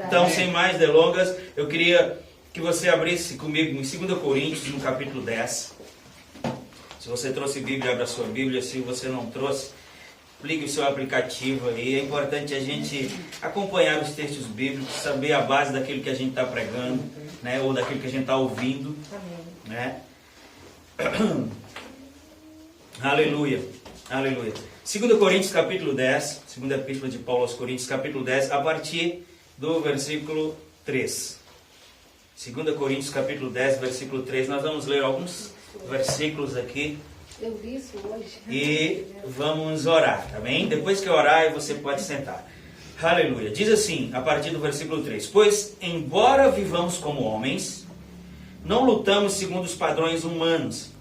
Então, sem mais delongas, eu queria que você abrisse comigo em 2 Coríntios, no capítulo 10. Se você trouxe Bíblia, abra a sua Bíblia. Se você não trouxe, ligue o seu aplicativo aí. É importante a gente acompanhar os textos bíblicos, saber a base daquilo que a gente está pregando, né? Ou daquilo que a gente está ouvindo. Né? Aleluia, aleluia. 2 Coríntios capítulo 10, segunda epístola de Paulo aos Coríntios capítulo 10, a partir do versículo 3. 2 Coríntios capítulo 10, versículo 3, nós vamos ler alguns versículos aqui. Eu vi isso hoje. E vamos orar, tá bem? Depois que orar, você pode sentar. Aleluia. Diz assim, a partir do versículo 3. Pois, embora vivamos como homens, não lutamos segundo os padrões humanos.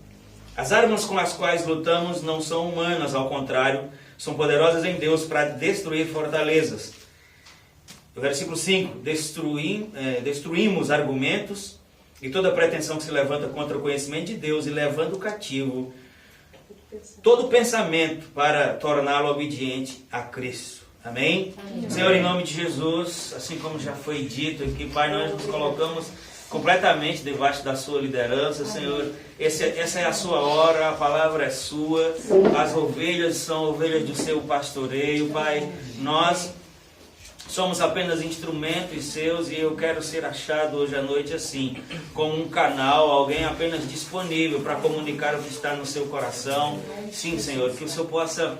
As armas com as quais lutamos não são humanas, ao contrário, são poderosas em Deus para destruir fortalezas. No versículo 5, destruímos argumentos e toda pretensão que se levanta contra o conhecimento de Deus e levando cativo todo pensamento para torná-lo obediente a Cristo. Amém? Amém? Senhor, em nome de Jesus, assim como já foi dito aqui, Pai, nós nos colocamos completamente debaixo da sua liderança, Senhor. Essa é a sua hora, a palavra é sua, as ovelhas são ovelhas do seu pastoreio, Pai. Nós somos apenas instrumentos seus e eu quero ser achado hoje à noite assim, como um canal, alguém apenas disponível para comunicar o que está no seu coração. Sim, Senhor, que o Senhor possa...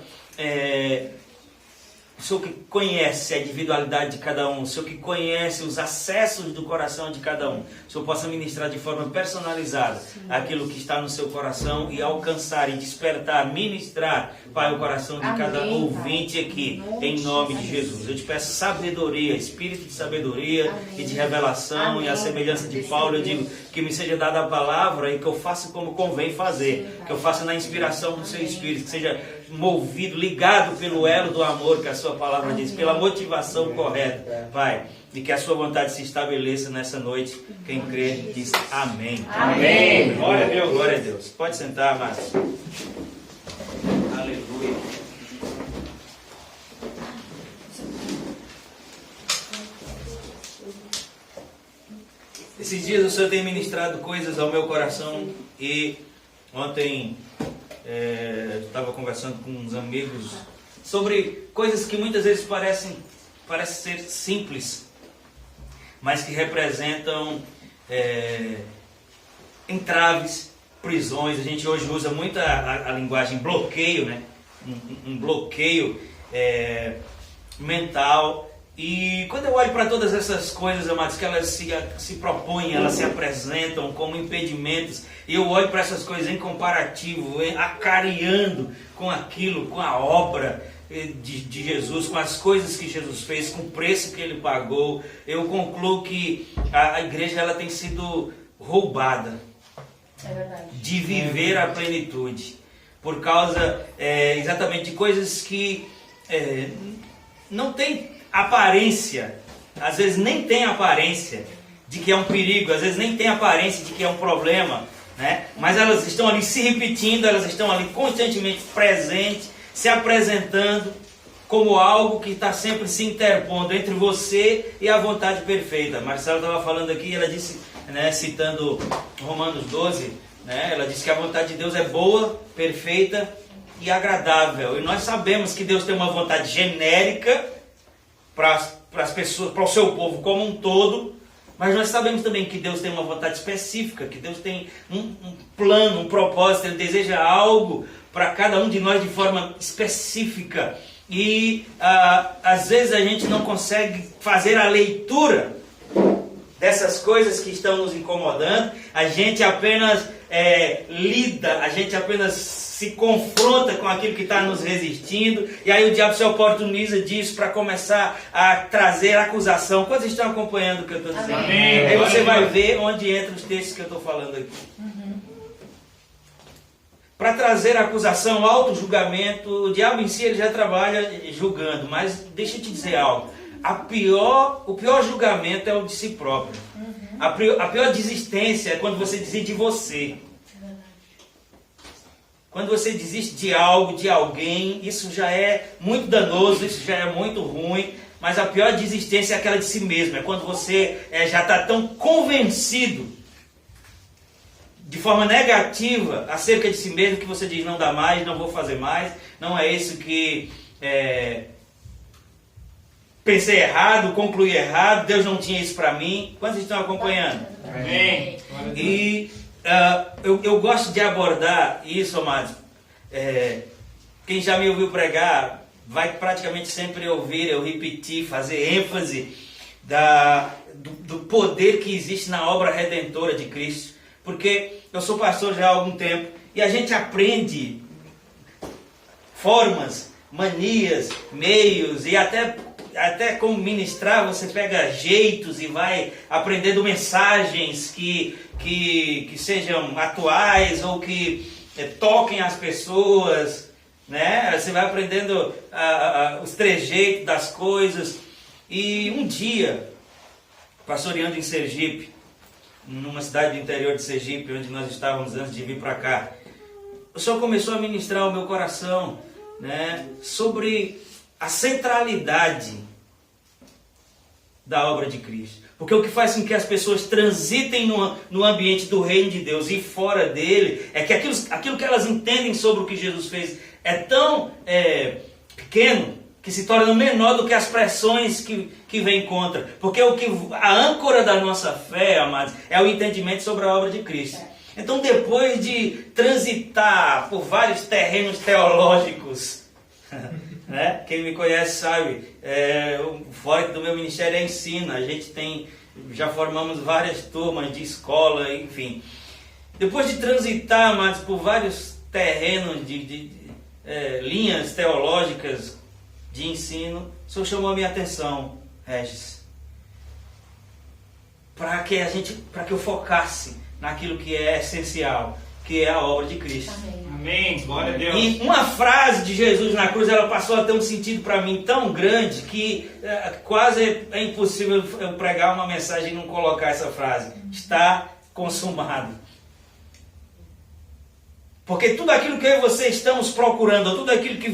O Senhor que conhece a individualidade de cada um, o Senhor que conhece os acessos do coração de cada um, o Senhor possa ministrar de forma personalizada aquilo que está no seu coração e alcançar e despertar, ministrar, Pai, o coração de cada ouvinte aqui, em nome de Jesus. Eu te peço sabedoria, espírito de sabedoria e de revelação, e a semelhança de Paulo, eu digo que me seja dada a palavra e que eu faça como convém fazer, que eu faça na inspiração do seu espírito, que seja movido, ligado pelo elo do amor que a sua palavra diz, pela motivação correta, Pai, e que a sua vontade se estabeleça nessa noite. Quem crê diz amém. Amém. Glória a Deus, glória a Deus. Pode sentar, Márcio. Aleluia. Esses dias o Senhor tem ministrado coisas ao meu coração e ontem estava conversando com uns amigos sobre coisas que muitas vezes parecem ser simples, mas que representam entraves, prisões. A gente hoje usa muito a linguagem bloqueio, né? Um bloqueio mental. E quando eu olho para todas essas coisas, amados, que elas se propõem, elas se apresentam como impedimentos, e eu olho para essas coisas em comparativo, acareando com aquilo, com a obra de Jesus, com as coisas que Jesus fez, com o preço que Ele pagou, eu concluo que a igreja ela tem sido roubada de viver a plenitude, por causa exatamente de coisas que não tem aparência, às vezes nem tem aparência de que é um perigo, às vezes nem tem aparência de que é um problema, né? Mas elas estão ali se repetindo, elas estão ali constantemente presentes, se apresentando como algo que está sempre se interpondo entre você e a vontade perfeita. Marcela estava falando aqui, ela disse, né, citando Romanos 12, né, ela disse que a vontade de Deus é boa, perfeita e agradável. E nós sabemos que Deus tem uma vontade genérica para as pessoas, para o seu povo como um todo, mas nós sabemos também que Deus tem uma vontade específica, que Deus tem um plano, um propósito, Ele deseja algo para cada um de nós de forma específica. E às vezes a gente não consegue fazer a leitura dessas coisas que estão nos incomodando, a gente apenas lida, a gente apenas se confronta com aquilo que está nos resistindo, e aí o diabo se oportuniza disso para começar a trazer acusação. Quantos estão acompanhando o que eu estou dizendo? Amém. Aí você vai ver onde entram os textos que eu estou falando aqui. Para trazer acusação, auto-julgamento, o diabo em si ele já trabalha julgando, mas deixa eu te dizer algo. O pior julgamento é o de si próprio. A pior desistência é quando você desiste de você. Quando você desiste de algo, de alguém, isso já é muito danoso, isso já é muito ruim, Mas a pior desistência é aquela de si mesmo. É quando você já está tão convencido de forma negativa acerca de si mesmo que você diz: não dá mais, não vou fazer mais, não é isso que pensei errado, concluí errado, Deus não tinha isso para mim. Quantos estão acompanhando? Amém. E eu gosto de abordar isso, amados. Quem já me ouviu pregar vai praticamente sempre ouvir eu repetir, fazer ênfase do poder que existe na obra redentora de Cristo. Porque eu sou pastor já há algum tempo e a gente aprende formas, manias, meios e até como ministrar, você pega jeitos e vai aprendendo mensagens que sejam atuais ou que toquem as pessoas, né? Você vai aprendendo os trejeitos das coisas. E um dia, pastoreando em Sergipe, numa cidade do interior de Sergipe, onde nós estávamos antes de vir para cá, o Senhor começou a ministrar ao meu coração, né, sobre a centralidade da obra de Cristo. Porque o que faz com que as pessoas transitem no ambiente do reino de Deus e fora dele, é que aquilo que elas entendem sobre o que Jesus fez é tão pequeno, que se torna menor do que as pressões que vêm contra. Porque a âncora da nossa fé, amados, é o entendimento sobre a obra de Cristo. Então, depois de transitar por vários terrenos teológicos, né? Quem me conhece sabe, fora do meu ministério é ensino. A gente já formamos várias turmas de escola, enfim. Depois de transitar, amados, por vários terrenos de linhas teológicas de ensino, o Senhor chamou a minha atenção, Regis, para que eu focasse naquilo que é essencial, que é a obra de Cristo. Amém. Glória a Deus. E uma frase de Jesus na cruz, ela passou a ter um sentido para mim tão grande que quase é impossível eu pregar uma mensagem e não colocar essa frase. Está consumado. Porque tudo aquilo que eu e você estamos procurando, tudo aquilo que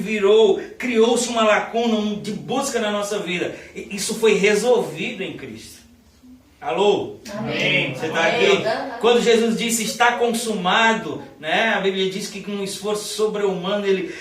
criou-se uma lacuna de busca na nossa vida, isso foi resolvido em Cristo. Alô? Amém. Você está aqui? Quando Jesus disse está consumado, né? A Bíblia diz que com um esforço sobre-humano ele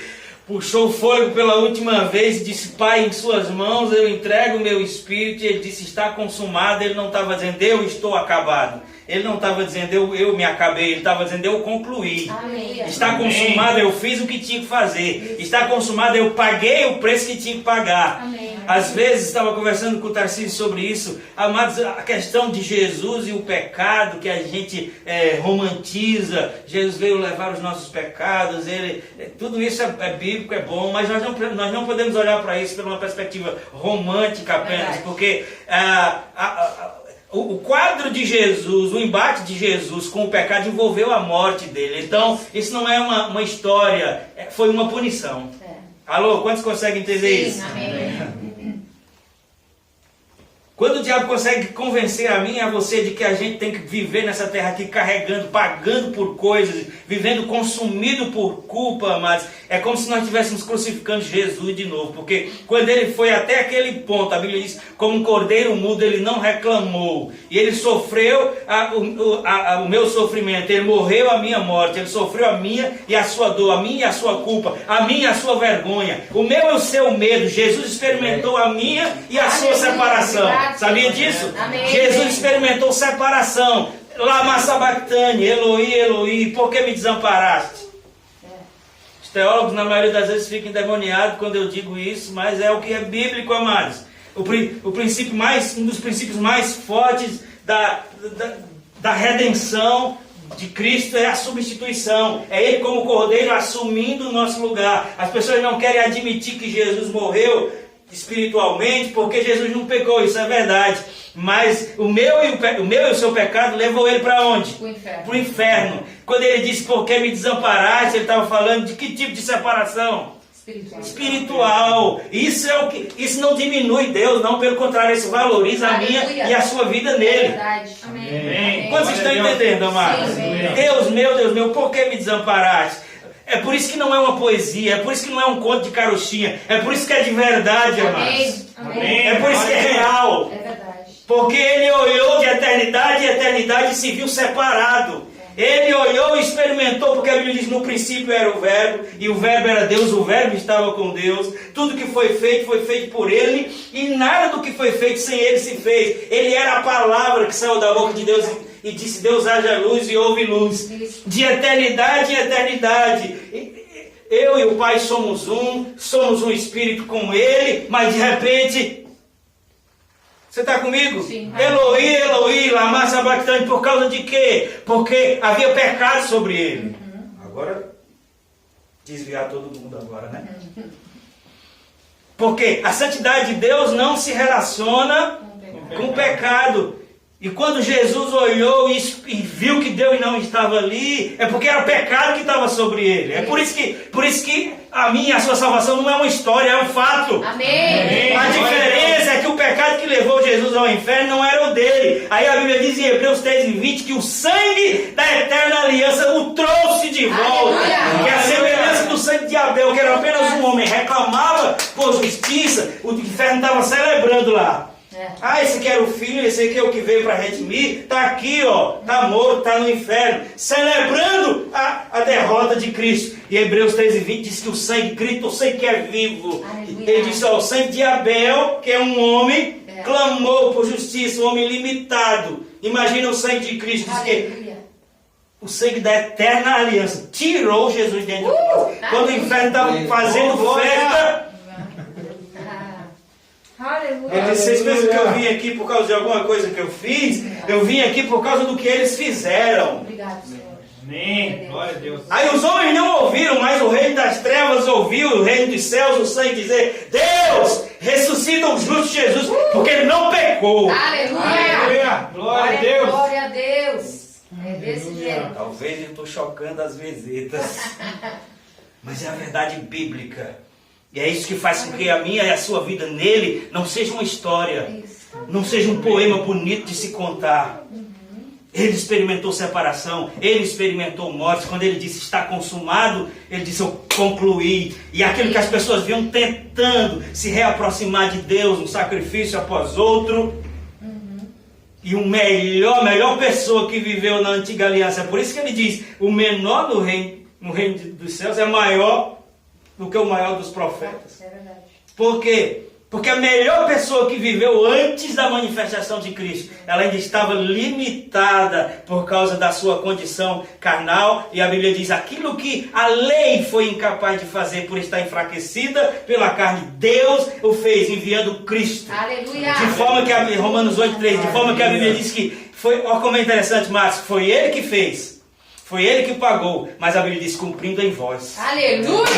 puxou o fôlego pela última vez e disse: Pai, em suas mãos eu entrego o meu espírito. E ele disse está consumado. Ele não estava dizendo eu estou acabado. Ele não estava dizendo eu me acabei, ele estava dizendo eu concluí. Amém. Está consumado, eu fiz o que tinha que fazer. Está consumado, eu paguei o preço que tinha que pagar. Amém. Às vezes, estava conversando com o Tarcísio sobre isso, amados, a questão de Jesus e o pecado que a gente romantiza. Jesus veio levar os nossos pecados, tudo isso é bíblico, é bom, mas nós não podemos olhar para isso por uma perspectiva romântica apenas, porque o quadro de Jesus, o embate de Jesus com o pecado envolveu a morte dele. Então, isso não é uma história, foi uma punição. Alô, quantos conseguem entender isso? Amém. Quando o diabo consegue convencer a mim e a você de que a gente tem que viver nessa terra aqui carregando, pagando por coisas, vivendo consumido por culpa, mas é como se nós estivéssemos crucificando Jesus de novo. Porque quando ele foi até aquele ponto, a Bíblia diz, como um cordeiro mudo, ele não reclamou. E ele sofreu o meu sofrimento, ele morreu a minha morte, ele sofreu a minha e a sua dor, a minha e a sua culpa, a minha e a sua vergonha, o meu e o seu medo. Jesus experimentou a minha e a sua separação. Sabia disso? Amém. Jesus experimentou separação. Lama sabachthani, Eloi, Eloi, por que me desamparaste? Os teólogos, na maioria das vezes, ficam endemoniados quando eu digo isso, mas é o que é bíblico, amados. Um dos princípios mais fortes da redenção de Cristo é a substituição. É Ele como cordeiro assumindo o nosso lugar. As pessoas não querem admitir que Jesus morreu espiritualmente, porque Jesus não pecou, isso é verdade. Mas o meu e o seu pecado levou ele para onde? Para o inferno. Quando ele disse, por que me desamparaste, ele estava falando de que tipo de separação? Espiritual. Isso não diminui Deus, não, pelo contrário, isso valoriza a minha e a sua vida nele. Amém. Quantos estão entendendo, amados? Deus meu, por que me desamparaste? É por isso que não é uma poesia, é por isso que não é um conto de carochinha, é por isso que é de verdade, amados. Amém. É por isso que é real. É verdade. Porque ele olhou de eternidade em eternidade e se viu separado. Ele olhou e experimentou, porque a Bíblia diz: no princípio era o Verbo, e o Verbo era Deus, o Verbo estava com Deus. Tudo que foi feito por ele, e nada do que foi feito sem ele se fez. Ele era a palavra que saiu da boca de Deus e disse: Deus, haja luz, e houve luz. De eternidade em eternidade. Eu e o Pai somos um espírito com ele, mas de repente... Você está comigo? Sim. Eloi, Eloi, lama sabachthani. Por causa de quê? Porque havia pecado sobre ele. Agora, desviar todo mundo agora, né? Porque a santidade de Deus não se relaciona com o pecado. E quando Jesus olhou e viu que Deus não estava ali, é porque era o pecado que estava sobre ele. É por isso que a minha e a sua salvação não é uma história, é um fato. Amém. A diferença é que o pecado que levou Jesus ao inferno não era o dele. Aí a Bíblia diz em Hebreus 3:20 que o sangue da eterna aliança o trouxe de volta. Aleluia. Que a semelhança do sangue de Abel, que era apenas um homem, reclamava por justiça, o inferno estava celebrando lá. Ah, esse aqui era o filho, esse aqui é o que veio para redimir. Está aqui, ó, está morto, está no inferno, celebrando a derrota de Cristo. E Hebreus 13:20 diz que o sangue grita: o sangue que é vivo. Aleluia. Ele diz: ó, o sangue de Abel, que é um homem, clamou por justiça, um homem limitado. Imagina o sangue de Cristo, diz que Aleluia. o sangue da eterna aliança tirou Jesus dentro de nós. Quando o inferno estava fazendo festa, Aleluia. ele disse: vocês pensam que eu vim aqui por causa de alguma coisa que eu fiz? Eu vim aqui por causa do que eles fizeram. Obrigado, Senhor. Amém. Glória a Deus. Aí os homens não ouviram, mas o reino das trevas ouviu, o reino dos céus, o sangue dizer: Deus, ressuscita o justo Jesus, porque ele não pecou. Aleluia. Aleluia. Glória a Deus. Glória a Deus. É desse jeito. Talvez eu estou chocando as vesetas, mas é a verdade bíblica. E é isso que faz com que a minha e a sua vida nele não seja uma história, não seja um poema bonito de se contar. Ele experimentou separação, ele experimentou morte. Quando ele disse: está consumado, ele disse: eu concluí. E aquilo que as pessoas viam tentando se reaproximar de Deus, um sacrifício após outro. E a melhor pessoa que viveu na antiga aliança. É por isso que ele diz: o menor no reino dos céus é maior do que o maior dos profetas. É verdade. Por quê? Porque a melhor pessoa que viveu antes da manifestação de Cristo, ela ainda estava limitada por causa da sua condição carnal. E a Bíblia diz: aquilo que a lei foi incapaz de fazer por estar enfraquecida pela carne, Deus o fez enviando Cristo. Aleluia. De forma que Romanos 8:3, de forma que a Bíblia diz que foi, olha como é interessante, Márcio, foi ele que fez. Foi ele que pagou, mas a Bíblia diz: cumprindo em vós. Aleluia.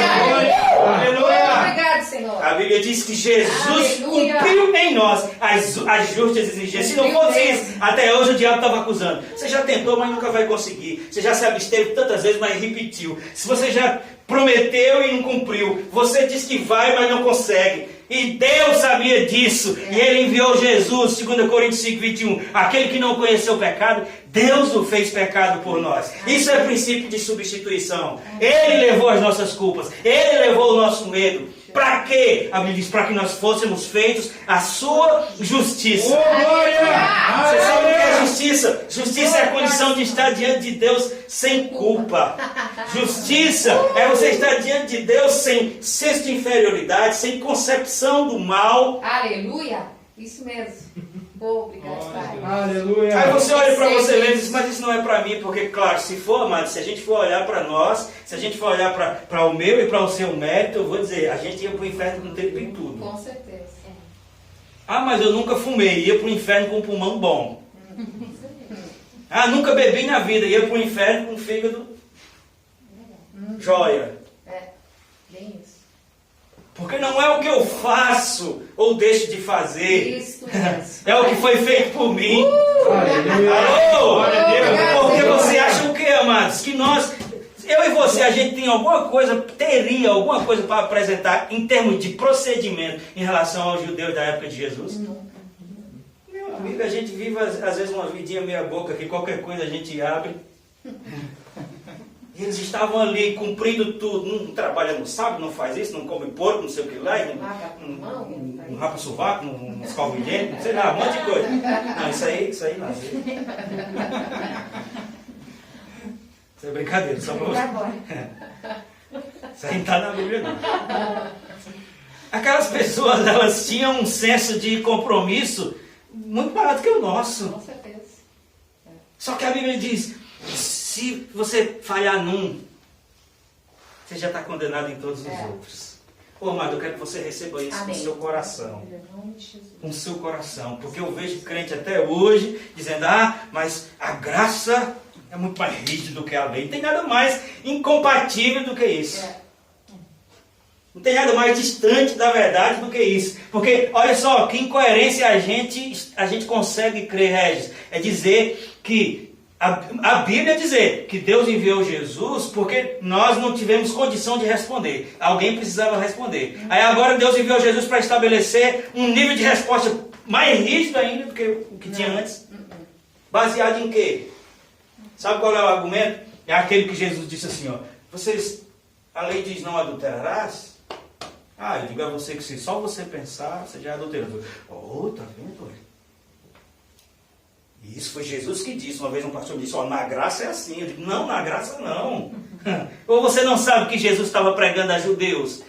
Aleluia. Obrigado, Senhor. A Bíblia diz que Jesus Aleluia. cumpriu em nós as justas exigências. Se não fosse isso, até hoje o diabo estava acusando. Você já tentou, mas nunca vai conseguir. Você já se absteve tantas vezes, mas repetiu. Se você já prometeu e não cumpriu, você diz que vai, mas não consegue. E Deus sabia disso. E Ele enviou Jesus, 2 Coríntios 5:21. Aquele que não conheceu o pecado, Deus o fez pecado por nós. Isso é princípio de substituição. Ele levou as nossas culpas. Ele levou o nosso medo. Para quê? A Bíblia diz: para que nós fôssemos feitos a sua justiça. Você sabe o que é justiça? Justiça é a condição de estar diante de Deus sem culpa. Justiça é você estar diante de Deus sem senso de inferioridade, sem concepção do mal. Aleluia. Isso mesmo. Obrigado, Pai. Aleluia. Aí você olha para você mesmo e diz: mas isso não é para mim, porque claro, se for, amado, se a gente for olhar para nós, se a gente for olhar para o meu e para o seu mérito, eu vou dizer, a gente ia para o inferno com tempo em tudo. Com certeza. Ah, mas eu nunca fumei, ia para o inferno com um pulmão bom. Ah, nunca bebi na vida, ia para o inferno com um fígado joia. É, bem isso. Porque não é o que eu faço ou deixo de fazer. Isso mesmo. É o que foi feito por mim. Aleluia. Alô? Glória a Deus. Porque você acha o que, amados? Que eu e você, a gente tem teria alguma coisa para apresentar em termos de procedimento em relação aos judeus da época de Jesus? Meu amigo, a gente vive às vezes uma vidinha meia boca que qualquer coisa a gente abre. E eles estavam ali cumprindo tudo. Não trabalha no sábado, não faz isso, não come porco, não sei o que lá, não rapa o sovaco, não escova o dente, não sei lá, um monte de coisa. Não, isso aí não. Isso é brincadeira, só para você. Isso aí não está na Bíblia, não. Aquelas pessoas, elas tinham um senso de compromisso muito maior do que o nosso. Com certeza. Só que a Bíblia diz, se você falhar num, você já está condenado em todos os outros. Ô, amado, eu quero que você receba isso com o seu coração. Com o seu coração. Porque eu vejo crente até hoje dizendo, mas a graça é muito mais rígida do que a lei. Não tem nada mais incompatível do que isso. Não tem nada mais distante da verdade do que isso. Porque, olha só, que incoerência a gente consegue crer, Regis. É dizer que a Bíblia dizer que Deus enviou Jesus porque nós não tivemos condição de responder. Alguém precisava responder. Aí agora Deus enviou Jesus para estabelecer um nível de resposta mais rígido ainda do que o que tinha antes. Baseado em quê? Sabe qual é o argumento? É aquele que Jesus disse assim, a lei diz não adulterarás. Eu digo a você que se só você pensar, você já é adulterador. Tá vendo? E isso foi Jesus que disse. Uma vez um pastor disse, na graça é assim. Eu digo, não, na graça não. Ou você não sabe que Jesus estava pregando a judeus?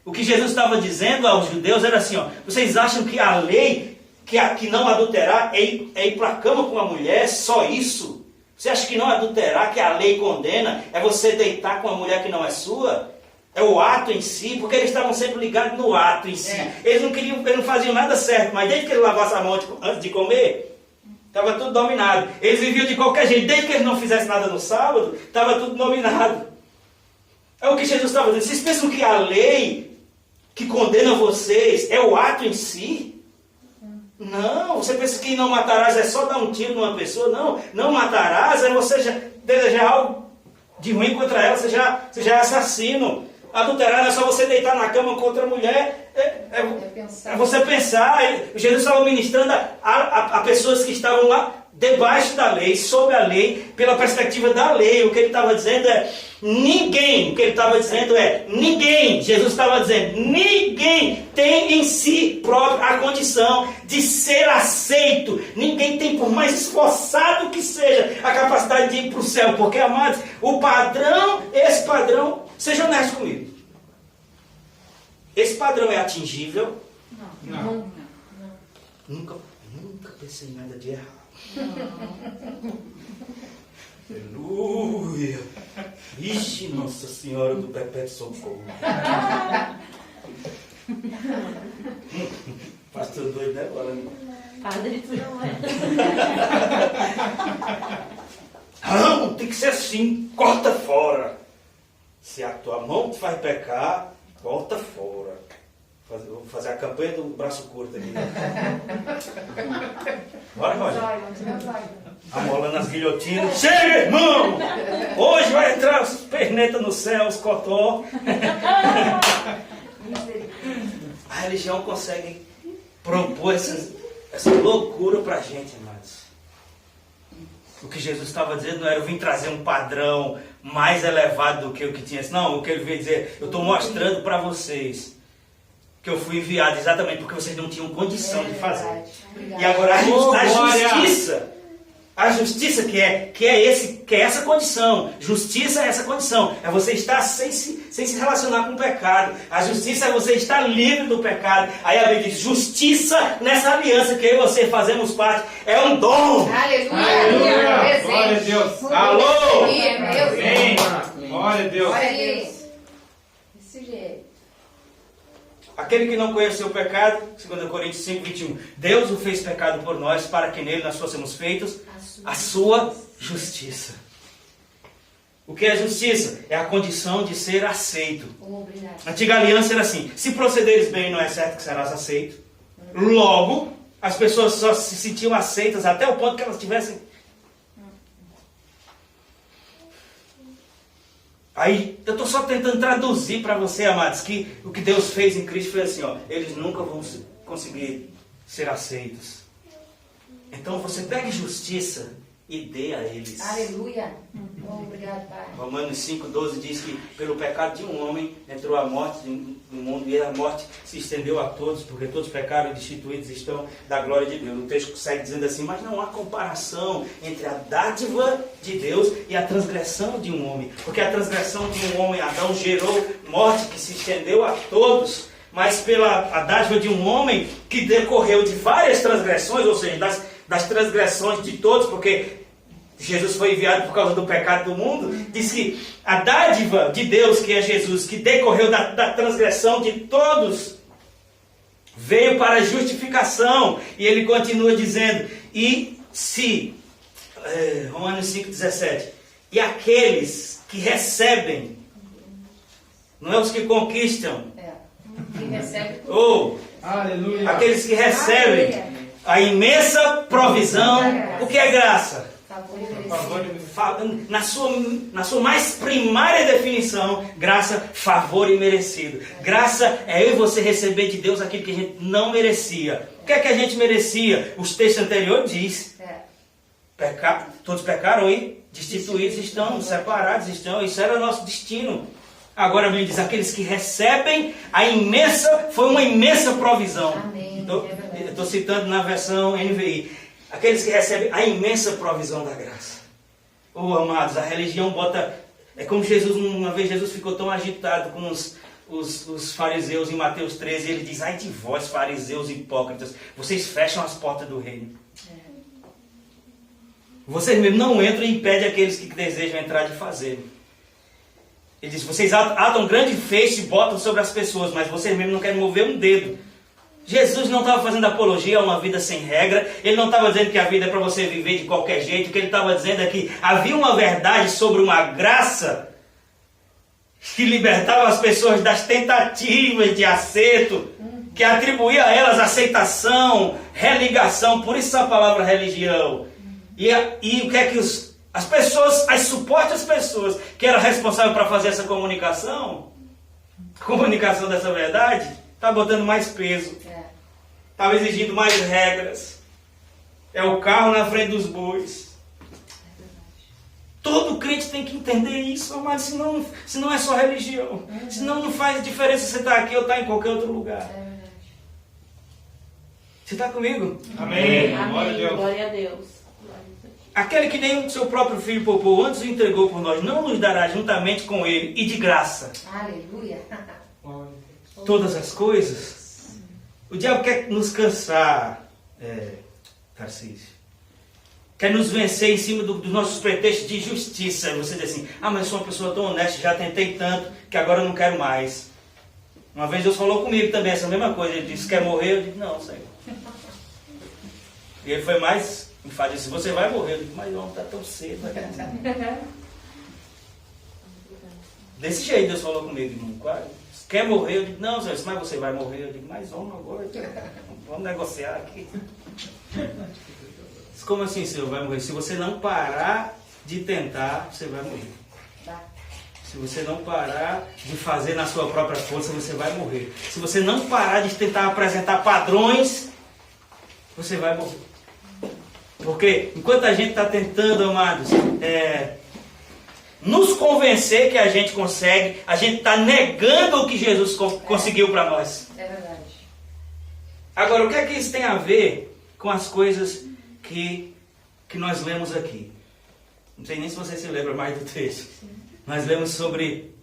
O que Jesus estava dizendo aos judeus era assim, vocês acham que a lei, que não adulterar, é ir para a cama com uma mulher, só isso? Você acha que não adulterar, que a lei condena, é você deitar com uma mulher que não é sua? É o ato em si, porque eles estavam sempre ligados no ato em si. Eles não faziam nada certo, mas desde que ele lavasse a mão antes de comer, estava tudo dominado. Eles viviam de qualquer jeito, desde que eles não fizessem nada no sábado, estava tudo dominado. É o que Jesus estava dizendo. Vocês pensam que a lei que condena vocês é o ato em si? Não, você pensa que não matarás é só dar um tiro numa pessoa? Não, não matarás é você já desejar algo de ruim contra ela, você já é assassino. Adulterar não é só você deitar na cama com outra mulher, é você pensar. Jesus estava ministrando a pessoas que estavam lá debaixo da lei, sob a lei, pela perspectiva da lei. O que ele estava dizendo é ninguém, Jesus estava dizendo, ninguém tem em si próprio a condição de ser aceito. Ninguém tem, por mais esforçado que seja, a capacidade de ir para o céu. Porque, amados, esse padrão, seja honesto comigo. Esse padrão é atingível? Não. Nunca pensei em nada de errado. Aleluia! Ixi, Nossa Senhora do Perpétuo Socorro. Pastor doido agora, né? Padre, tu não é. Não, tem que ser assim, corta fora. Se a tua mão te faz pecar, corta fora. Vou fazer a campanha do braço curto aqui. Bora, Roger. Amolando as guilhotinas. Chega, irmão! Hoje vai entrar os perneta no céu, os cotó. A religião consegue propor essa loucura pra gente, amados. O que Jesus estava dizendo não era eu vim trazer um padrão mais elevado do que o que tinha. Não, o que ele veio dizer, eu estou mostrando para vocês que eu fui enviado exatamente porque vocês não tinham condição de fazer. E agora a justiça que é essa condição. Justiça é essa condição. É você estar sem se relacionar com o pecado. A justiça é você estar livre do pecado. Aí a Bíblia diz, justiça nessa aliança que eu e você fazemos parte. É um dom. Aleluia. Glória a Deus. Alô. Amém. Glória a Deus. Glória a Deus. Desse jeito. Aquele que não conheceu o pecado, 2 Coríntios 5, 21. Deus o fez pecado por nós, para que nele nós fôssemos feitos a sua justiça. O que é justiça? É a condição de ser aceito. A antiga aliança era assim, se procederes bem, não é certo que serás aceito. Logo, as pessoas só se sentiam aceitas até o ponto que elas tivessem. Aí, eu estou só tentando traduzir para você, amados, que o que Deus fez em Cristo foi assim, eles nunca vão conseguir ser aceitos. Então você pegue justiça e dê a eles. Aleluia. Obrigado, Pai. Romanos 5,12 diz que pelo pecado de um homem entrou a morte no mundo e a morte se estendeu a todos, porque todos pecaram e destituídos estão da glória de Deus. O texto segue dizendo assim, mas não há comparação entre a dádiva de Deus e a transgressão de um homem, porque a transgressão de um homem, Adão, gerou morte que se estendeu a todos, mas pela a dádiva de um homem que decorreu de várias transgressões, ou seja, das transgressões de todos, porque Jesus foi enviado por causa do pecado do mundo, diz que a dádiva de Deus, que é Jesus, que decorreu da transgressão de todos, veio para a justificação. E ele continua dizendo, Romanos 5,17, e aqueles que recebem, não é os que conquistam, Que recebe tudo. ou Aleluia. aqueles que recebem a imensa provisão, o que é graça? Favor e merecido. Na sua mais primária definição, graça, favor e merecido. Graça é eu e você receber de Deus aquilo que a gente não merecia. O que é que a gente merecia? Os textos anteriores diz, todos pecaram e destituídos estão, separados estão, isso era o nosso destino. Agora a Bíblia diz, aqueles que recebem foi uma imensa provisão. Amém. Estou citando na versão NVI. Aqueles que recebem a imensa provisão da graça. Amados, a religião bota... É como Jesus, uma vez Jesus ficou tão agitado com os fariseus em Mateus 13, ele diz, ai de vós, fariseus hipócritas, vocês fecham as portas do reino. Vocês mesmo não entram e impedem aqueles que desejam entrar de fazer. Ele diz, vocês atam grande feixe e botam sobre as pessoas, mas vocês mesmo não querem mover um dedo. Jesus não estava fazendo apologia a uma vida sem regra. Ele não estava dizendo que a vida é para você viver de qualquer jeito. O que ele estava dizendo é que havia uma verdade sobre uma graça que libertava as pessoas das tentativas de acerto, que atribuía a elas aceitação, religação. Por isso a palavra religião. E o que é que as supostas pessoas que eram responsáveis para fazer essa comunicação dessa verdade, está botando mais peso. Estava exigindo mais regras. É o carro na frente dos bois. Todo crente tem que entender isso, amado, senão é só religião. Senão não faz diferença se você está aqui ou está em qualquer outro lugar. Você está comigo? Amém. Amém. Glória a Deus. Aquele que nem o seu próprio filho poupou, antes o entregou por nós, não nos dará juntamente com ele e de graça Aleluia. todas as coisas? O diabo quer nos cansar, Tarcísio. Quer nos vencer em cima dos nossos pretextos de justiça. Você diz assim, mas eu sou uma pessoa tão honesta, já tentei tanto, que agora eu não quero mais. Uma vez Deus falou comigo também essa mesma coisa. Ele disse, quer morrer? Eu disse, não, Senhor. E ele foi mais enfático, disse, você vai morrer. Eu disse, mas não, está tão cedo. Desse jeito Deus falou comigo, irmão. Quer morrer? Eu digo, não, Senhor, mas você vai morrer. Eu digo, mas vamos agora. Vamos negociar aqui. Como assim, Senhor, vai morrer? Se você não parar de tentar, você vai morrer. Se você não parar de fazer na sua própria força, você vai morrer. Se você não parar de tentar apresentar padrões, você vai morrer. Porque enquanto a gente está tentando, amados, nos convencer que a gente consegue, a gente está negando o que Jesus conseguiu para nós. É verdade. Agora, o que é que isso tem a ver com as coisas que nós lemos aqui? Não sei nem se você se lembra mais do texto. Nós lemos sobre,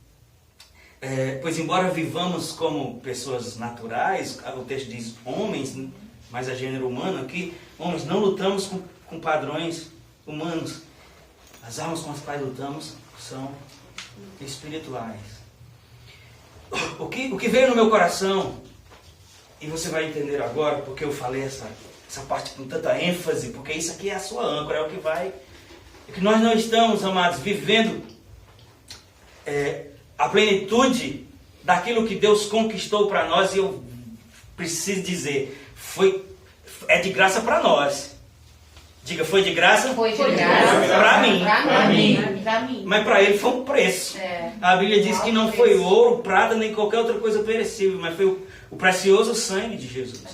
pois embora vivamos como pessoas naturais, o texto diz homens, mas é gênero humano aqui, homens, não lutamos com padrões humanos. As armas com as quais lutamos são espirituais. O que veio no meu coração, e você vai entender agora, porque eu falei essa parte com tanta ênfase, porque isso aqui é a sua âncora, é o que vai... É que nós não estamos, amados, vivendo a plenitude daquilo que Deus conquistou para nós, e eu preciso dizer, é de graça para nós. Diga, foi de graça? Foi de graça. Para mim. Para mim. Mas para ele foi um preço. A Bíblia diz que não foi ouro, prata, nem qualquer outra coisa perecível, mas foi o precioso sangue de Jesus.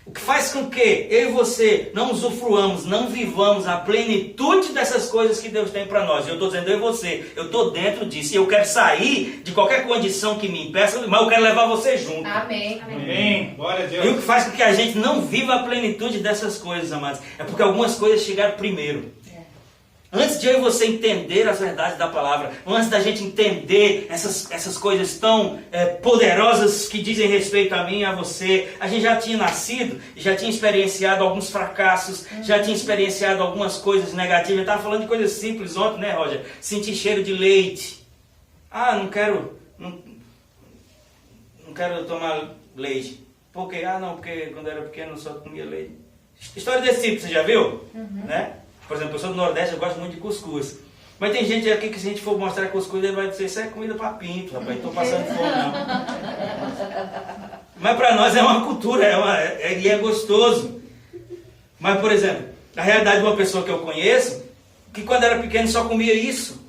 O que faz com que eu e você não usufruamos, não vivamos a plenitude dessas coisas que Deus tem para nós. Eu estou dizendo eu e você, eu estou dentro disso. E eu quero sair de qualquer condição que me impeça, mas eu quero levar você junto. Amém. Amém. Glória a Deus. E o que faz com que a gente não viva a plenitude dessas coisas, amados, é porque algumas coisas chegaram primeiro. Antes de eu e você entender as verdades da palavra, antes da gente entender essas coisas tão poderosas que dizem respeito a mim e a você, a gente já tinha nascido, já tinha experienciado alguns fracassos, já tinha experienciado algumas coisas negativas. Eu estava falando de coisas simples ontem, né, Roger? Sentir cheiro de leite. Ah, não quero tomar leite. Por quê? Ah, não, porque quando eu era pequeno eu só comia leite. História desse tipo, você já viu? Né? Por exemplo, eu sou do Nordeste, eu gosto muito de cuscuz. Mas tem gente aqui que se a gente for mostrar cuscuz, ele vai dizer, isso é comida para pinto, rapaz, não estou passando fome não. Mas para nós é uma cultura, e é gostoso. Mas, por exemplo, a realidade de uma pessoa que eu conheço, que quando era pequeno só comia isso,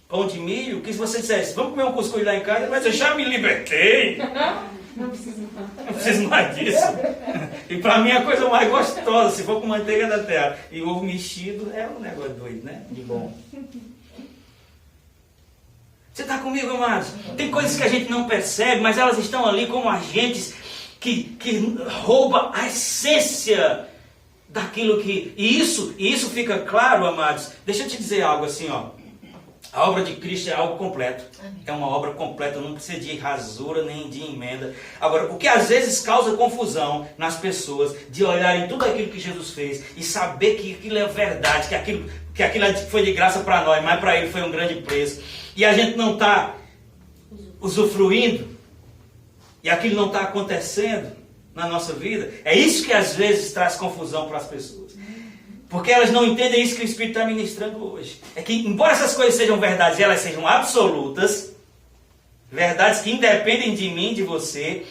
pão de milho, que se você dissesse, vamos comer um cuscuz lá em casa, ele vai dizer, já me libertei. Não preciso mais disso. E para mim a coisa mais gostosa, se for com manteiga da terra e ovo mexido, é um negócio doido, né? De bom. Você está comigo, amados? Tem coisas que a gente não percebe, mas elas estão ali como agentes que roubam a essência daquilo que... E isso fica claro, amados. Deixa eu te dizer algo assim, ó. A obra de Cristo é algo completo. É uma obra completa, não precisa de rasura nem de emenda. Agora, o que às vezes causa confusão nas pessoas, de olharem tudo aquilo que Jesus fez e saber que aquilo é verdade, que aquilo foi de graça para nós, mas para ele foi um grande preço. E a gente não está usufruindo, e aquilo não está acontecendo na nossa vida. É isso que às vezes traz confusão para as pessoas. Porque elas não entendem isso que o Espírito está ministrando hoje. É que, embora essas coisas sejam verdades e elas sejam absolutas, verdades que independem de mim, de você,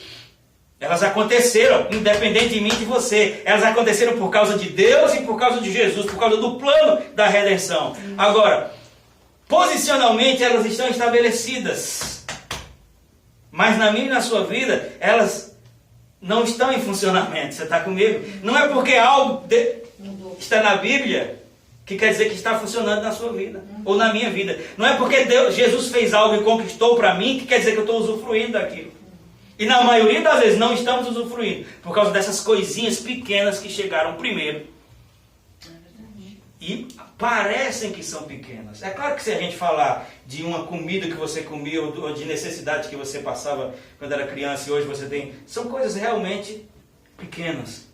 elas aconteceram independente de mim, de você. Elas aconteceram por causa de Deus e por causa de Jesus, por causa do plano da redenção. Agora, posicionalmente elas estão estabelecidas. Mas na minha e na sua vida, elas não estão em funcionamento. Você está comigo? Não é porque algo... está na Bíblia, que quer dizer que está funcionando na sua vida, ou na minha vida. Não é porque Jesus fez algo e conquistou para mim, que quer dizer que eu estou usufruindo daquilo. E na maioria das vezes não estamos usufruindo, por causa dessas coisinhas pequenas que chegaram primeiro. E parecem que são pequenas. É claro que se a gente falar de uma comida que você comia, ou de necessidade que você passava quando era criança e hoje você tem, são coisas realmente pequenas.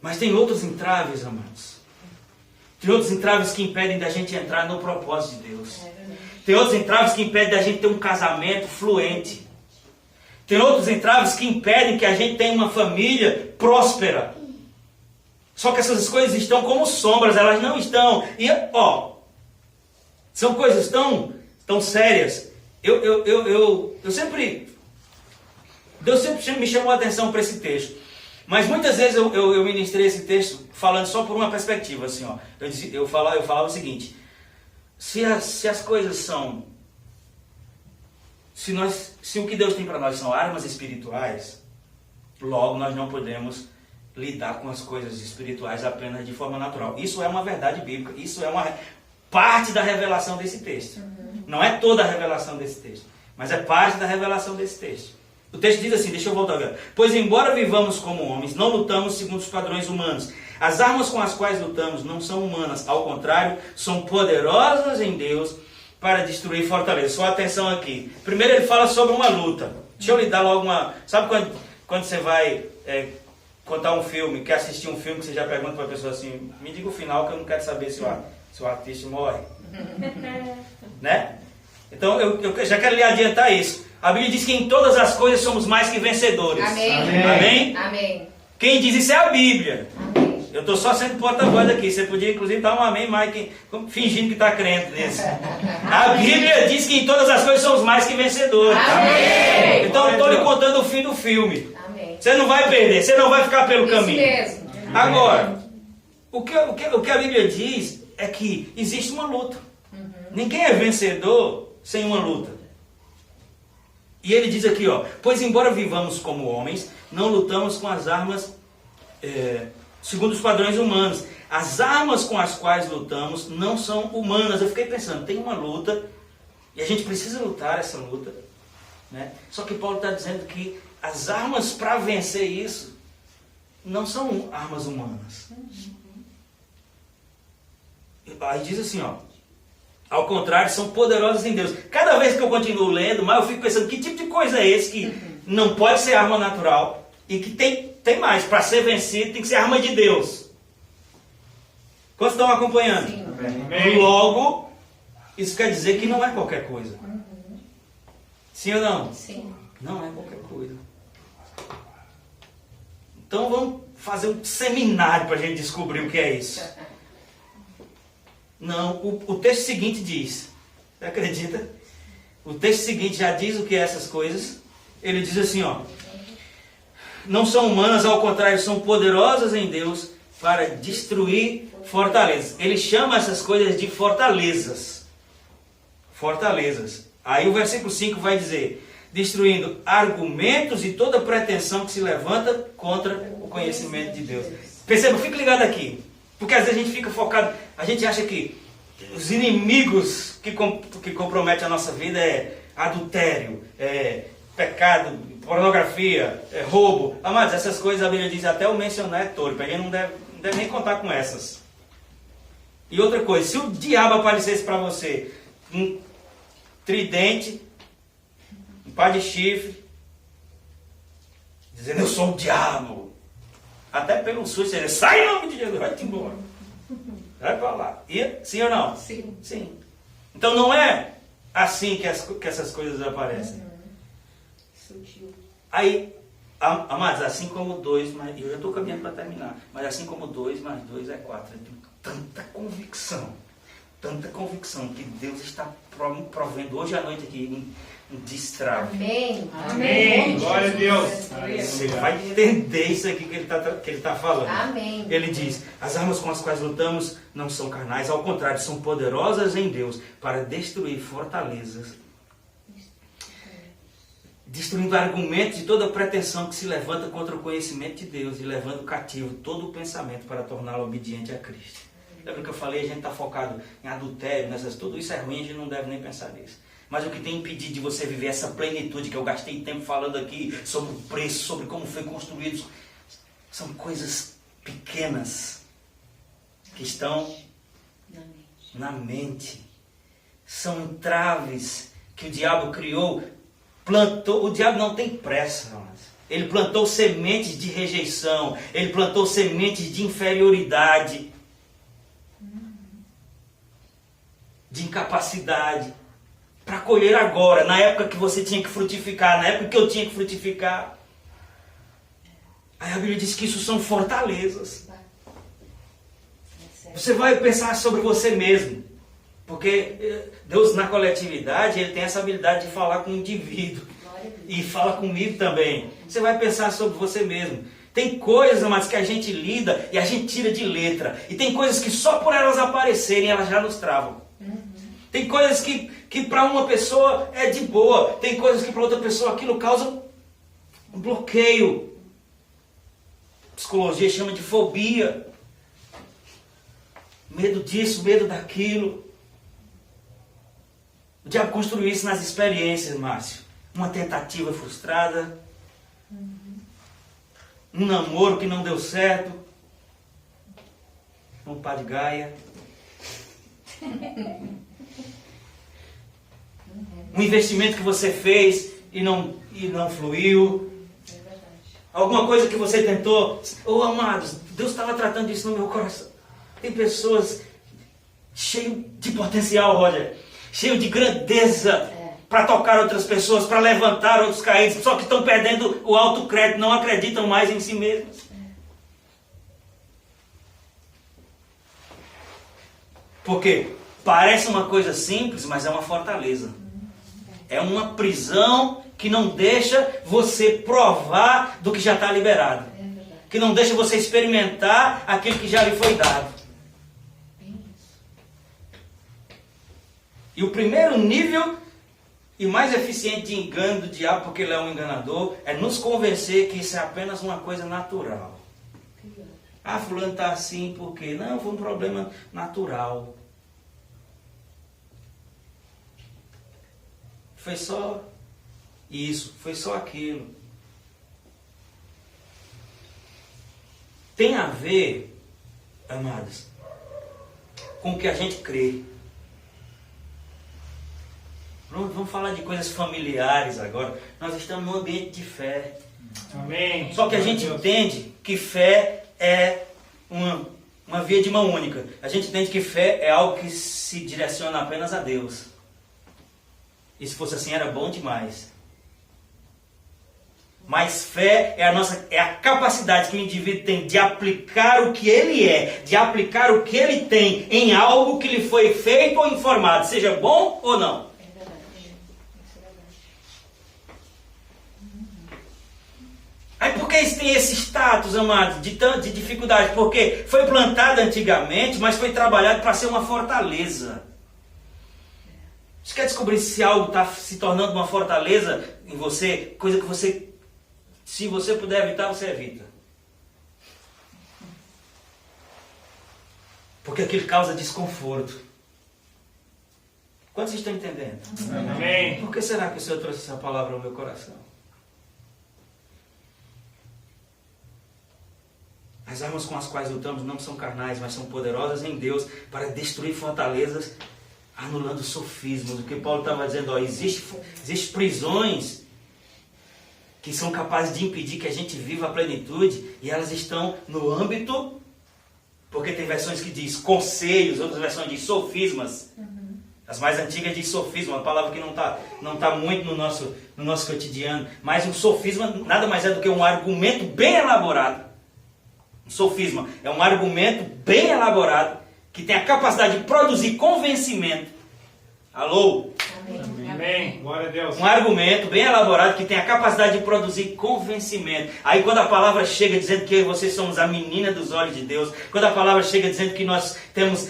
Mas tem outros entraves, amados. Tem outros entraves que impedem da gente entrar no propósito de Deus. Tem outros entraves que impedem da gente ter um casamento fluente. Tem outros entraves que impedem que a gente tenha uma família próspera. Só que essas coisas estão como sombras, elas não estão. E, são coisas tão sérias. Deus sempre me chamou a atenção para esse texto. Mas muitas vezes eu ministrei esse texto falando só por uma perspectiva, assim, ó. Eu falava o seguinte: se as coisas são, se o que Deus tem para nós são armas espirituais, logo nós não podemos lidar com as coisas espirituais apenas de forma natural. Isso é uma verdade bíblica, isso é uma parte da revelação desse texto. Não é toda a revelação desse texto, mas é parte da revelação desse texto. O texto diz assim, deixa eu voltar agora. Pois embora vivamos como homens, não lutamos segundo os padrões humanos. As armas com as quais lutamos não são humanas, ao contrário, são poderosas em Deus para destruir fortalezas. Só atenção aqui. Primeiro ele fala sobre uma luta. Deixa eu lhe dar logo uma... Sabe quando você vai contar um filme, quer assistir um filme, que você já pergunta para a pessoa assim, me diga o final que eu não quero saber se o artista morre. Né? Então eu já quero lhe adiantar isso. A Bíblia diz que em todas as coisas somos mais que vencedores. Amém. Amém? Amém. Quem diz isso é a Bíblia. Amém. Eu estou só sendo porta-voz aqui. Você podia inclusive dar um amém, Mike, fingindo que está crente nisso. A Bíblia diz que em todas as coisas somos mais que vencedores. Amém. Então eu estou lhe contando o fim do filme. Amém. Você não vai perder, você não vai ficar pelo Isso caminho. mesmo. Agora, o que a Bíblia diz é que existe uma luta. Ninguém é vencedor sem uma luta. E ele diz aqui, pois embora vivamos como homens, não lutamos com as armas segundo os padrões humanos. As armas com as quais lutamos não são humanas. Eu fiquei pensando, tem uma luta, e a gente precisa lutar essa luta, né? Só que Paulo está dizendo que as armas para vencer isso não são armas humanas. Aí diz assim, ó, ao contrário, são poderosas em Deus. Cada vez que eu continuo lendo, mas eu fico pensando, que tipo de coisa é esse que não pode ser arma natural e que tem mais, para ser vencido tem que ser arma de Deus. Quantos estão acompanhando? Amém. Logo, isso quer dizer que não é qualquer coisa. Sim ou não? Sim. Não é qualquer coisa. Então vamos fazer um seminário para a gente descobrir o que é isso. Não, o texto seguinte diz, você acredita? O texto seguinte já diz o que é essas coisas. Ele diz assim, ó, não são humanas, ao contrário, são poderosas em Deus para destruir fortalezas. Ele chama essas coisas de fortalezas. Fortalezas. Aí o versículo 5 vai dizer, destruindo argumentos e toda pretensão que se levanta contra o conhecimento de Deus. Perceba, fique ligado aqui. Porque às vezes a gente fica focado, a gente acha que os inimigos que comprometem a nossa vida é adultério, pecado, pornografia, roubo. Amados, essas coisas a Bíblia diz, até o mencionar é tolo, porque não deve nem contar com essas. E outra coisa, se o diabo aparecesse para você um tridente, um par de chifre, dizendo eu sou o diabo, até pelo susto, ele sai em nome de Jesus, vai-te embora. Vai para lá. E, sim ou não? Sim. Sim. Então não é assim que essas coisas aparecem. Sutil. Aí, amados, assim como 2, eu já estou caminhando para terminar, mas assim como 2 mais 2 é 4. Eu tenho tanta convicção que Deus está provendo hoje à noite aqui um destrave. Amém. Amém. Glória a Deus. Você vai entender isso aqui que ele está falando. Amém. Ele diz, as armas com as quais lutamos não são carnais, ao contrário, são poderosas em Deus para destruir fortalezas, destruindo argumentos e toda pretensão que se levanta contra o conhecimento de Deus e levando cativo todo o pensamento para torná-lo obediente a Cristo. Lembra que eu falei, a gente está focado em adultério, tudo isso é ruim, a gente não deve nem pensar nisso. Mas o que tem impedido de você viver essa plenitude que eu gastei tempo falando aqui, sobre o preço, sobre como foi construído, são coisas pequenas que estão na mente. São entraves que o diabo criou, plantou. O diabo não tem pressa, mas ele plantou sementes de rejeição, ele plantou sementes de inferioridade, de incapacidade, para colher agora, na época que você tinha que frutificar, na época que eu tinha que frutificar. Aí a Bíblia diz que isso são fortalezas. Você vai pensar sobre você mesmo, porque Deus na coletividade, Ele tem essa habilidade de falar com o indivíduo, e fala comigo também. Você vai pensar sobre você mesmo. Tem coisas, mas que a gente lida e a gente tira de letra, e tem coisas que só por elas aparecerem, elas já nos travam. Tem coisas que para uma pessoa é de boa. Tem coisas que para outra pessoa aquilo causa um bloqueio. Psicologia chama de fobia. Medo disso, medo daquilo. O diabo construiu isso nas experiências, Márcio. Uma tentativa frustrada. Um namoro que não deu certo. Um pá de gaia. Um investimento que você fez e não fluiu. Alguma coisa que você tentou. Amados, Deus estava tratando disso no meu coração. Tem pessoas cheias de potencial, Roger. Cheias de grandeza para tocar outras pessoas, para levantar outros caídos. Só que estão perdendo o autocrédito, não acreditam mais em si mesmos. Por quê? Parece uma coisa simples, mas é uma fortaleza. É uma prisão que não deixa você provar do que já está liberado. Que não deixa você experimentar aquilo que já lhe foi dado. E o primeiro nível e mais eficiente de engano do diabo, porque ele é um enganador, é nos convencer que isso é apenas uma coisa natural. Ah, fulano está assim por quê? Não, foi um problema natural. Foi só isso, foi só aquilo. Tem a ver, amados, com o que a gente crê. Pronto, vamos falar de coisas familiares agora. Nós estamos num ambiente de fé. Amém. Só que a gente entende que fé é uma via de mão única. A gente entende que fé é algo que se direciona apenas a Deus. E se fosse assim, era bom demais. Mas fé é a capacidade que o indivíduo tem de aplicar o que ele é, de aplicar o que ele tem em algo que lhe foi feito ou informado, seja bom ou não. É verdade. Isso é verdade. Aí por que isso tem esse status, amados, de dificuldade? Porque foi plantado antigamente, mas foi trabalhado para ser uma fortaleza. Você quer descobrir se algo está se tornando uma fortaleza em você? Coisa que você, se você puder evitar, você evita. Porque aquilo causa desconforto. Quantos estão entendendo? Amém. Por que será que o Senhor trouxe essa palavra ao meu coração? As armas com as quais lutamos não são carnais, mas são poderosas em Deus para destruir fortalezas, anulando sofismas. O que Paulo estava dizendo, existe prisões que são capazes de impedir que a gente viva a plenitude, e elas estão no âmbito, porque tem versões que diz conselhos, outras versões diz sofismas. As mais antigas diz sofisma, uma palavra que não tá muito no nosso cotidiano. Mas um sofisma nada mais é do que um argumento bem elaborado. Um sofisma é um argumento bem elaborado que tem a capacidade de produzir convencimento. Alô? Amém. Glória a Deus. Um argumento bem elaborado que tem a capacidade de produzir convencimento. Aí quando a palavra chega dizendo que vocês somos a menina dos olhos de Deus, quando a palavra chega dizendo que nós temos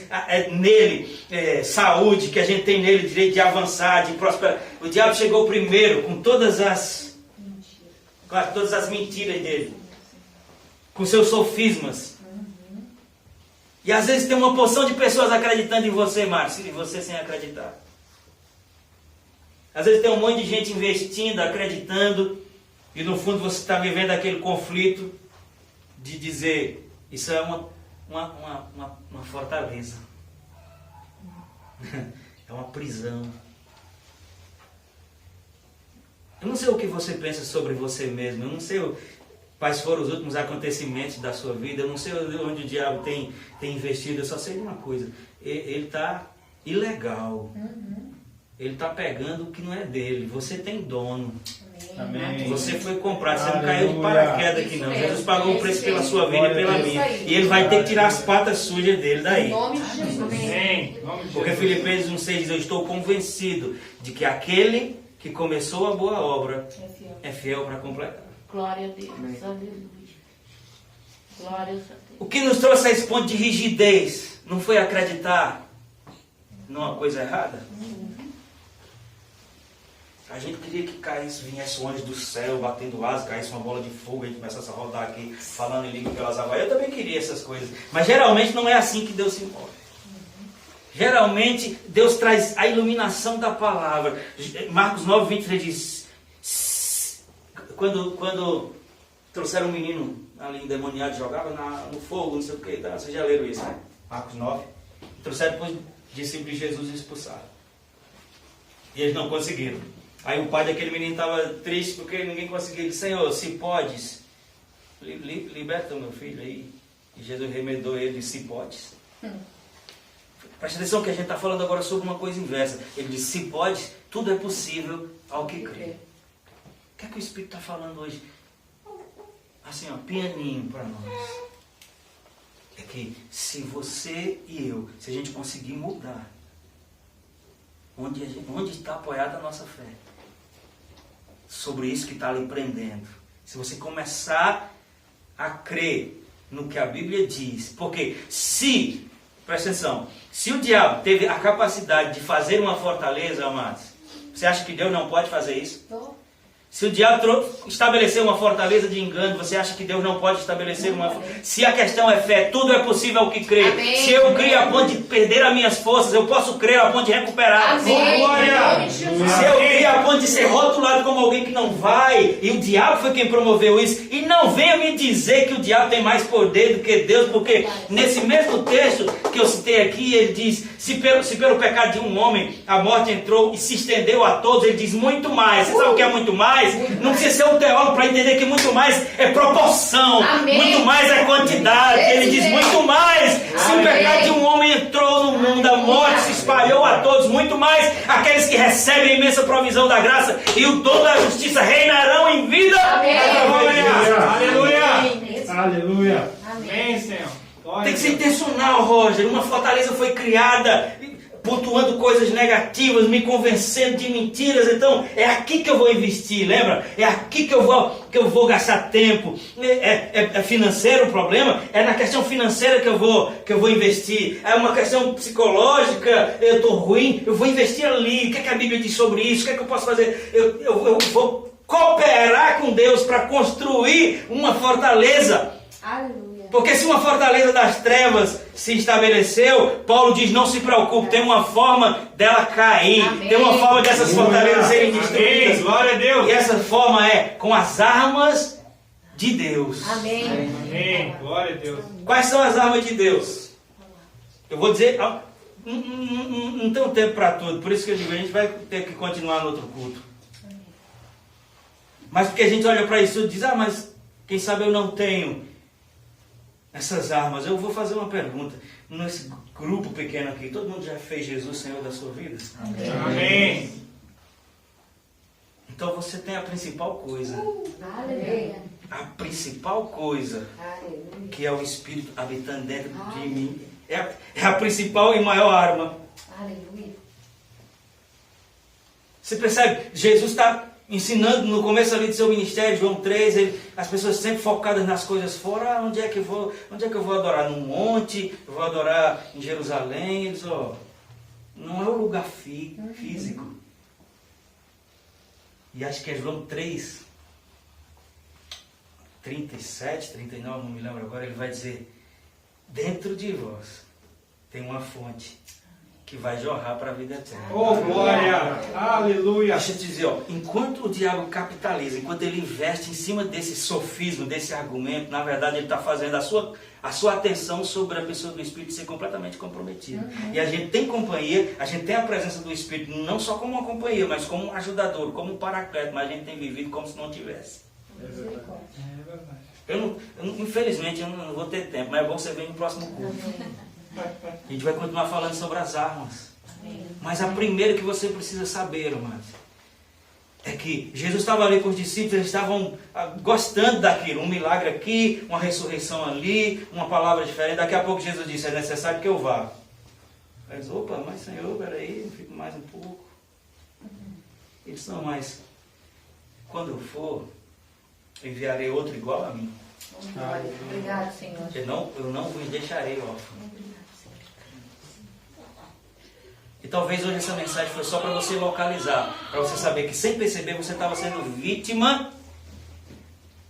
nele saúde, que a gente tem nele direito de avançar, de prosperar. O diabo chegou primeiro com todas as mentiras dele, com seus sofismas. E às vezes tem uma porção de pessoas acreditando em você, Márcio, e você sem acreditar. Às vezes tem um monte de gente investindo, acreditando, e no fundo você está vivendo aquele conflito de dizer, isso é uma fortaleza. É uma prisão. Eu não sei o que você pensa sobre você mesmo, eu não sei quais foram os últimos acontecimentos da sua vida, eu não sei onde o diabo tem investido, eu só sei de uma coisa, ele está ilegal. Ele está pegando o que não é dele. Você tem dono. Amém. Você foi comprado. Você não caiu de paraquedas aqui não. Jesus pagou o preço pela sua vida e pela minha. E ele vai ter que tirar as patas sujas dele daí. Em nome de Jesus. Amém. Porque Filipenses 1,6 diz, eu estou convencido de que aquele que começou a boa obra é fiel para completar. Glória a Deus. Aleluia. Glória a Deus. O que nos trouxe a esse ponto de rigidez não foi acreditar numa coisa errada? A gente queria que viesse um anjo do céu, batendo asas, caísse uma bola de fogo, a gente começasse a rodar aqui, falando em língua pelas águas. Eu também queria essas coisas. Mas geralmente não é assim que Deus se move. Geralmente Deus traz a iluminação da palavra. Marcos 9, 23 diz, quando trouxeram um menino ali endemoniado, jogava no fogo, não sei o que, tá? Vocês já leram isso, né? Marcos 9. Trouxeram depois discípulos de Jesus e expulsaram. E eles não conseguiram. Aí o pai daquele menino estava triste porque ninguém conseguia. Ele disse, Senhor, se podes, liberta o meu filho aí. E Jesus remedou ele e disse, se podes. Preste atenção que a gente está falando agora sobre uma coisa inversa. Ele disse, se podes, tudo é possível ao que crê. O que é que o Espírito está falando hoje? Assim, ó, pianinho para nós. É que se você e eu, se a gente conseguir mudar onde está apoiada a nossa fé, sobre isso que está ali prendendo, se você começar a crer no que a Bíblia diz, porque presta atenção, se o diabo teve a capacidade de fazer uma fortaleza, amados, você acha que Deus não pode fazer isso? Se o diabo estabelecer uma fortaleza de engano, você acha que Deus não pode estabelecer uma... Se a questão é fé, tudo é possível ao que crê. Amém. Se eu crio a ponto de perder as minhas forças, eu posso crer a ponto de recuperar. Amém. Glória! Se eu crio a ponto de ser rotulado como alguém que não vai, e o diabo foi quem promoveu isso, e não venha me dizer que o diabo tem mais poder do que Deus, porque nesse mesmo texto que eu citei aqui, ele diz, se pelo pecado de um homem a morte entrou e se estendeu a todos, ele diz muito mais. Você sabe o que é muito mais? Não precisa ser um teólogo para entender que muito mais é proporção, Amém. muito mais é quantidade. Ele diz muito mais. Se o pecado de um homem entrou no mundo, a morte se espalhou a todos, muito mais aqueles que recebem a imensa provisão da graça e o dom da justiça reinarão em vida. Amém. Aleluia! Amém. Aleluia! Amém. Amém, Senhor. Glória Tem que a ser Deus. intencional, Roger. Uma fortaleza foi criada pontuando coisas negativas, me convencendo de mentiras. Então, é aqui que eu vou investir, lembra? É aqui que eu vou gastar tempo. É financeiro o problema? É na questão financeira que eu vou investir. É uma questão psicológica, eu estou ruim, eu vou investir ali. O que é que a Bíblia diz sobre isso? O que é que eu posso fazer? Eu vou cooperar com Deus para construir uma fortaleza. Aleluia. Porque se uma fortaleza das trevas se estabeleceu, Paulo diz, não se preocupe, tem uma forma dela cair. Amém. Tem uma forma dessas fortalezas serem Amém. destruídas. Glória a Deus. E essa forma é com as armas de Deus. Amém. Amém. Glória a Deus. Quais são as armas de Deus? Eu vou dizer, não tem um tempo para tudo, por isso que eu digo, a gente vai ter que continuar no outro culto. Mas porque a gente olha para isso e diz, mas quem sabe eu não tenho essas armas. Eu vou fazer uma pergunta. Nesse grupo pequeno aqui, todo mundo já fez Jesus Senhor da sua vida? Amém. Então você tem a principal coisa. Aleluia. A principal coisa, Aleluia. que é o Espírito habitando dentro de mim. É a principal e maior arma. Aleluia. Você percebe? Jesus está ensinando no começo ali do seu ministério, João 3, as pessoas sempre focadas nas coisas fora. Onde é que eu vou adorar? Num monte? Eu vou adorar em Jerusalém? Eles, não é o lugar físico. E acho que é João 3, 37, 39, não me lembro agora, ele vai dizer, dentro de vós tem uma fonte que vai jorrar para a vida eterna. Oh, glória! Aleluia! Deixa eu te dizer, enquanto o diabo capitaliza, enquanto ele investe em cima desse sofismo, desse argumento, na verdade ele está fazendo a sua atenção sobre a pessoa do Espírito ser completamente comprometida. E a gente tem companhia, a gente tem a presença do Espírito, não só como uma companhia, mas como um ajudador, como um paracleto, mas a gente tem vivido como se não tivesse. É verdade. Infelizmente eu não vou ter tempo, mas é bom você vir no próximo culto. A gente vai continuar falando sobre as armas. Mas a primeira que você precisa saber, amados, é que Jesus estava ali com os discípulos, eles estavam gostando daquilo. Um milagre aqui, uma ressurreição ali, uma palavra diferente. Daqui a pouco Jesus disse, é necessário que eu vá. Eles, opa, mas Senhor, peraí, fico mais um pouco. Eles não, mas quando eu for, enviarei outro igual a mim. Obrigado, Senhor. Eu não vos deixarei órfãos. E talvez hoje essa mensagem foi só para você localizar, para você saber que sem perceber você estava sendo vítima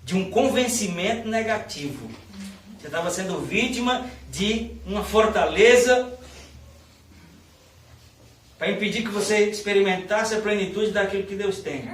de um convencimento negativo. Você estava sendo vítima de uma fortaleza para impedir que você experimentasse a plenitude daquilo que Deus tem.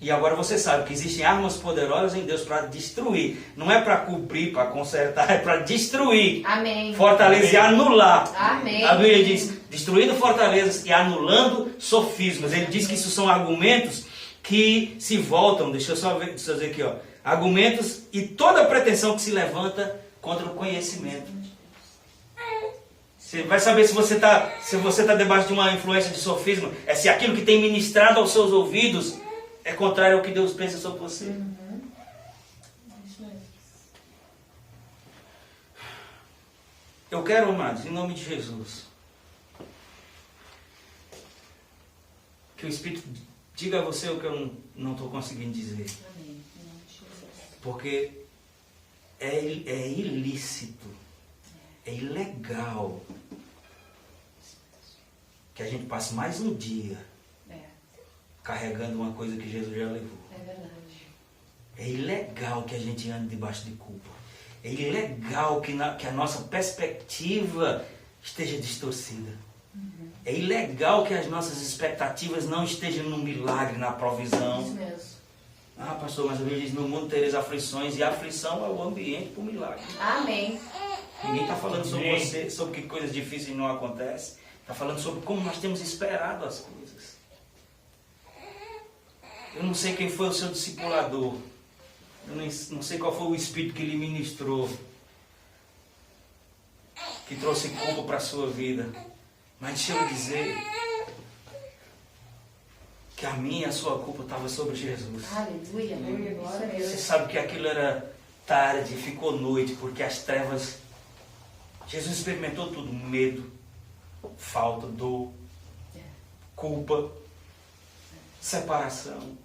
E agora você sabe que existem armas poderosas em Deus para destruir. Não é para cobrir, para consertar, é para destruir. Amém. Fortaleza e anular. Amém. A Bíblia diz, destruindo fortalezas e anulando sofismas. Ele diz que isso são argumentos que se voltam, deixa eu só dizer aqui, argumentos e toda pretensão que se levanta contra o conhecimento. Você vai saber se você está debaixo de uma influência de sofisma, é se aquilo que tem ministrado aos seus ouvidos é contrário ao que Deus pensa sobre você. Eu quero, amados, em nome de Jesus, que o Espírito diga a você o que eu não estou conseguindo dizer. Porque é ilícito, é ilegal que a gente passe mais um dia carregando uma coisa que Jesus já levou. É verdade. É ilegal que a gente ande debaixo de culpa. É ilegal que a nossa perspectiva esteja distorcida. É ilegal que as nossas expectativas não estejam no milagre, na provisão. Isso mesmo. Ah, pastor, mas a Bíblia diz, no mundo tereis aflições, e a aflição é o ambiente para o milagre. Amém. Ninguém está falando sobre você, sobre que coisas difíceis não acontecem. Está falando sobre como nós temos esperado as coisas. Eu não sei quem foi o seu discipulador. Eu não sei qual foi o Espírito que lhe ministrou, que trouxe culpa para a sua vida. Mas deixa eu dizer que a minha e a sua culpa estava sobre Jesus. Aleluia. Glória a Você Deus. sabe que aquilo era tarde, ficou noite, porque as trevas... Jesus experimentou tudo, medo, falta, dor, culpa, separação.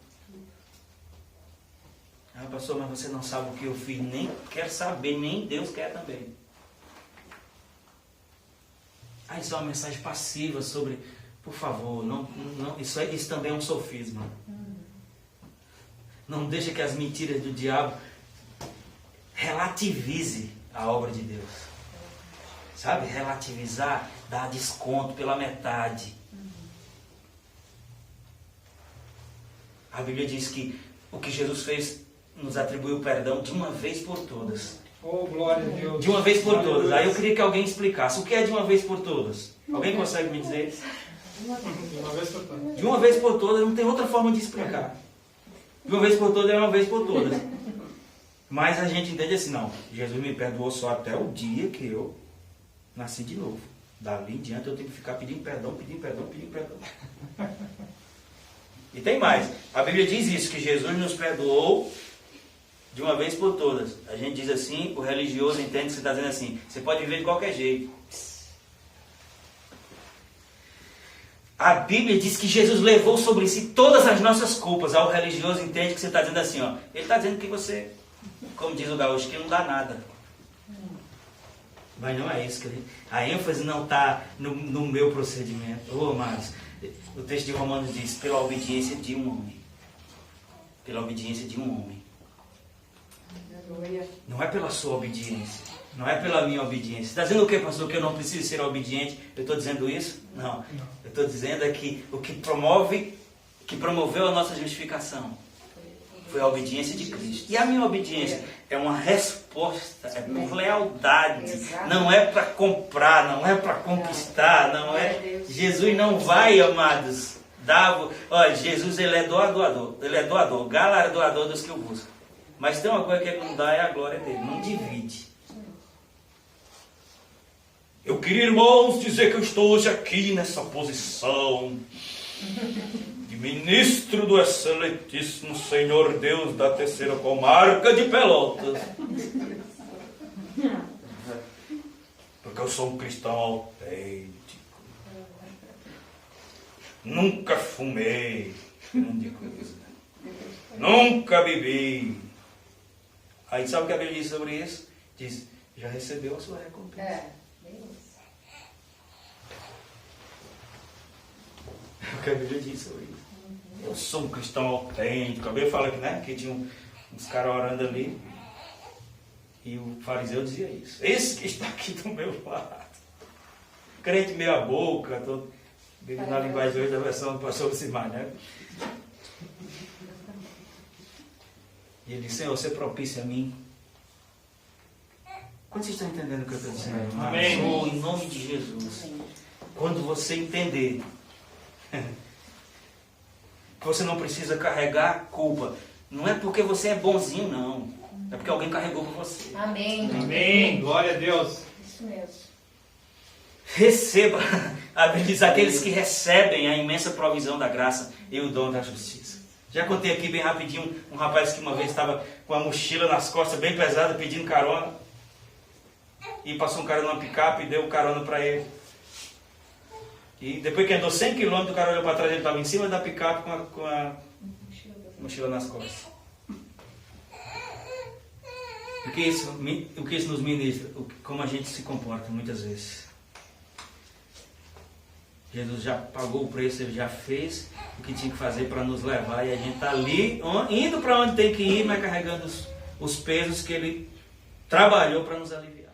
Ah, pastor, mas você não sabe o que eu fiz, nem quer saber, nem Deus quer também. Ah, isso é uma mensagem passiva sobre, por favor, isso também é um sofisma. Não deixa que as mentiras do diabo relativize a obra de Deus. Sabe? Relativizar, dar desconto pela metade. A Bíblia diz que o que Jesus fez nos atribuiu perdão de uma vez por todas. Oh, glória a Deus. De uma vez por todas. Aí eu queria que alguém explicasse. O que é de uma vez por todas? Alguém consegue me dizer? De uma vez por todas. De uma vez por todas, não tem outra forma de explicar. De uma vez por todas é uma vez por todas. Mas a gente entende assim, não. Jesus me perdoou só até o dia que eu nasci de novo. Dali em diante eu tenho que ficar pedindo perdão, pedindo perdão, pedindo perdão. E tem mais. A Bíblia diz isso, que Jesus nos perdoou de uma vez por todas. A gente diz assim, o religioso entende que você está dizendo assim, você pode viver de qualquer jeito. A Bíblia diz que Jesus levou sobre si todas as nossas culpas. O religioso entende que você está dizendo assim, ó. Ele está dizendo que você, como diz o gaúcho, que não dá nada. Mas não é isso, querido. A ênfase não está no meu procedimento. Ô, amados, o texto de Romanos diz, pela obediência de um homem. Pela obediência de um homem. Não é pela sua obediência. Não é pela minha obediência. Você está dizendo o que, pastor? Que eu não preciso ser obediente? Eu estou dizendo isso? Não. Eu estou dizendo é que o que promoveu a nossa justificação foi a obediência de Cristo. E a minha obediência é uma resposta, é por lealdade. Não é para comprar, não é para conquistar, não é... Jesus não vai, amados, dar... Olha, Jesus, ele é doador. Ele é doador, galardoador dos que o buscam. Mas tem uma coisa que ele não dá, é a glória dele. Não divide. Eu queria, irmãos, dizer que eu estou hoje aqui nessa posição de ministro do excelentíssimo Senhor Deus da terceira comarca de Pelotas. Porque eu sou um cristão autêntico. Nunca fumei, grande coisa. Nunca bebi. Aí sabe o que a Bíblia diz sobre isso? Diz, já recebeu a sua recompensa. É o que a Bíblia diz sobre isso. Eu sou um cristão autêntico. A Bíblia fala que, né, que tinha uns caras orando ali. E o fariseu dizia isso. Esse que está aqui do meu lado. Crente meia boca. Todo, na linguagem de hoje da versão do pastor Simar, né? E ele disse, Senhor, você propicia a mim. Quando vocês estão entendendo o que eu estou dizendo? Amém. Senhor, em nome de Jesus. Quando você entender que você não precisa carregar a culpa, não é porque você é bonzinho, não. É porque alguém carregou por você. Amém. Amém. Glória a Deus. Isso mesmo. Receba, a Bíblia diz, aqueles que recebem a imensa provisão da graça e o dom da justiça. Já contei aqui bem rapidinho um rapaz que uma vez estava com a mochila nas costas bem pesada pedindo carona. E passou um cara numa picape e deu carona para ele. E depois que andou 100 km, o cara olhou para trás, ele estava em cima da picape com a mochila nas costas. O que isso nos ministra? Como a gente se comporta muitas vezes. Jesus já pagou o preço, Ele já fez o que tinha que fazer para nos levar. E a gente está ali, indo para onde tem que ir, mas carregando os pesos que Ele trabalhou para nos aliviar.